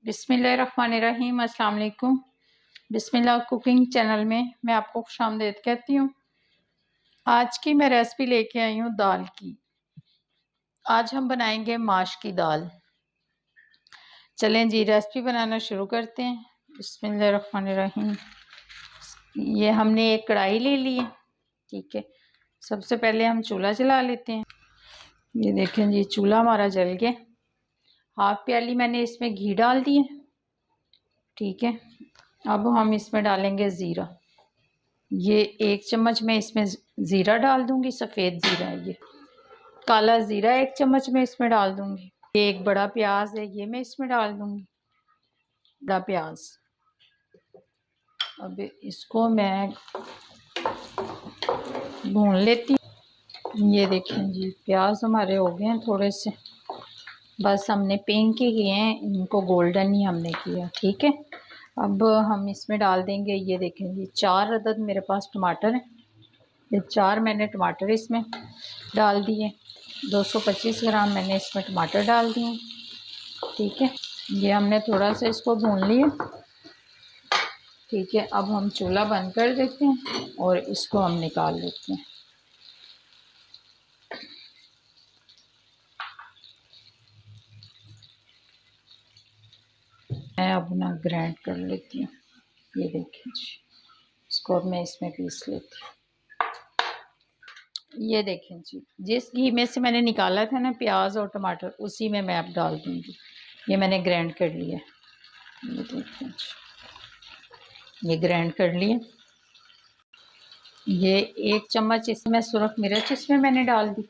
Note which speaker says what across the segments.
Speaker 1: बिस्मिल्लाहिर्रहमानिर्रहीम। अस्सलाम वालेकुम। बिस्मिल्लाह कुकिंग चैनल में मैं आपको खुशामदीद कहती हूँ। आज की मैं रेसिपी लेके आई हूँ दाल की। आज हम बनाएंगे माश की दाल। चलें जी रेसिपी बनाना शुरू करते हैं। बिस्मिल्लाहिर्रहमानिर्रहीम। ये हमने एक कढ़ाई ले ली है, ठीक है। सबसे पहले हम चूल्हा जला लेते हैं। ये देखें जी चूल्हा हमारा जल गया। हाफ प्याली मैंने इसमें घी डाल दिए, ठीक है। अब हम इसमें डालेंगे ज़ीरा। ये 1 चम्मच मैं इसमें ज़ीरा डाल दूंगी। सफ़ेद ज़ीरा है, ये काला ज़ीरा 1 चम्मच मैं इसमें डाल दूंगी। ये एक बड़ा प्याज है, ये मैं इसमें डाल दूंगी, बड़ा प्याज। अब इसको मैं भून लेती हूँ। ये देखें जी प्याज हमारे हो गए हैं थोड़े से, बस हमने पिंक ही किए हैं, इनको गोल्डन ही हमने किया, ठीक है। अब हम इसमें डाल देंगे, ये देखें जी 4 अदद मेरे पास टमाटर हैं। ये 4 मैंने टमाटर इसमें डाल दिए। 225 ग्राम मैंने इसमें टमाटर डाल दिए, ठीक है। ये हमने थोड़ा सा इसको भून लिया, ठीक है। अब हम चूल्हा बंद कर देते हैं और इसको हम निकाल लेते हैं। मैं अब ना ग्राइंड कर लेती हूँ। ये देखिए जी, इसको अब मैं इसमें पीस लेती हूँ। ये देखें जी, जिस घी में से मैंने निकाला था ना प्याज और टमाटर, उसी में मैं अब डाल दूँगी। ये मैंने ग्राइंड कर लिया। ये देखें जी, ये ग्राइंड कर लिए। ये 1 चम्मच इसमें सुरख मिर्च इसमें मैंने डाल दी।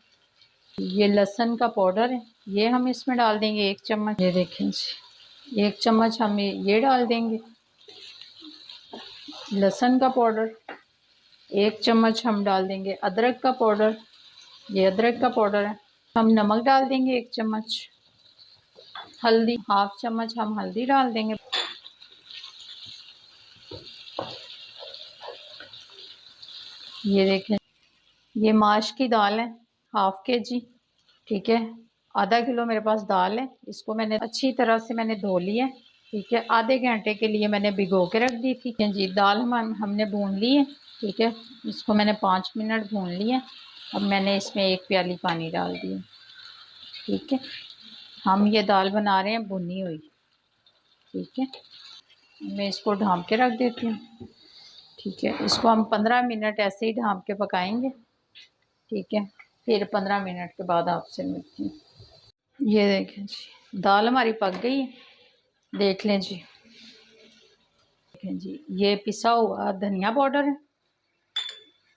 Speaker 1: ये लहसुन का पाउडर है, ये हम इसमें डाल देंगे 1 चम्मच। ये देखें जी 1 चम्मच हम ये डाल देंगे। लहसुन का पाउडर 1 चम्मच हम डाल देंगे। अदरक का पाउडर, ये अदरक का पाउडर है। हम नमक डाल देंगे 1 चम्मच। हल्दी हाफ चम्मच हम हल्दी डाल देंगे। ये देखें, ये माश की दाल है, हाफ केजी, ठीक है। आधा किलो मेरे पास दाल है। इसको मैंने अच्छी तरह से मैंने धो लिया, ठीक है। आधे घंटे के लिए मैंने भिगो के रख दी थी जी। दाल हमने भून ली है, ठीक है। इसको मैंने 5 मिनट भून लिया। अब मैंने इसमें 1 प्याली पानी डाल दिया, ठीक है। हम ये दाल बना रहे हैं भुनी हुई, ठीक है। मैं इसको ढाँप के रख देती हूँ, ठीक है। इसको हम 15 मिनट ऐसे ही ढाँप के पकाएंगे, ठीक है। फिर 15 मिनट के बाद आपसे मिलती हूँ। ये देखें जी दाल हमारी पक गई है, देख लें जी। देखें जी ये पिसा हुआ धनिया पाउडर है,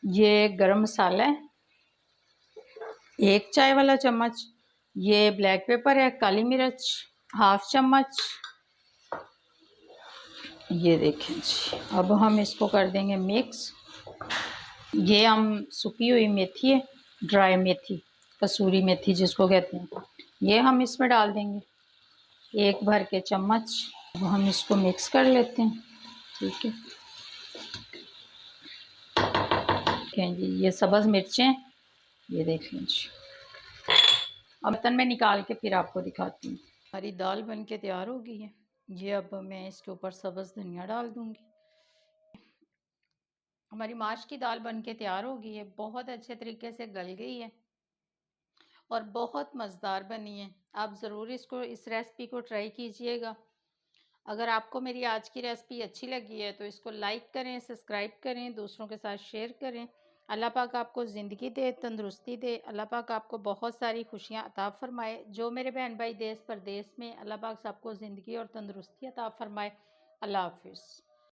Speaker 1: ये गरम मसाला है 1 चाय वाला चम्मच, ये ब्लैक पेपर है, काली मिर्च हाफ चम्मच। ये देखें जी, अब हम इसको कर देंगे मिक्स। ये हम सूखी हुई मेथी है, ड्राई मेथी, कसूरी मेथी जिसको कहते हैं, ये हम इसमें डाल देंगे 1 भर के चम्मच। अब हम इसको मिक्स कर लेते हैं, ठीक है। देखें जी ये सब्ज़ मिर्चें, ये देख लीजिए। अब बर्तन में निकाल के फिर आपको दिखाती हूँ। हमारी दाल बन के तैयार हो गई है। ये अब मैं इसके ऊपर सब्ज़ धनिया डाल दूँगी। हमारी माश की दाल बन के तैयार हो गई है, बहुत अच्छे तरीके से गल गई है और बहुत मज़ेदार बनी है। आप ज़रूर इस रेसिपी को ट्राई कीजिएगा। अगर आपको मेरी आज की रेसिपी अच्छी लगी है तो इसको लाइक करें, सब्सक्राइब करें, दूसरों के साथ शेयर करें। अल्लाह पाक आपको ज़िंदगी दे, तंदुरुस्ती दे। अल्लाह पाक आपको बहुत सारी खुशियाँ अता फ़रमाए। जो मेरे बहन भाई देश परदेश में, अल्लाह पाक सबको ज़िंदगी और तंदुरुस्ती अता फ़रमाए। अल्लाह हाफ़िज़।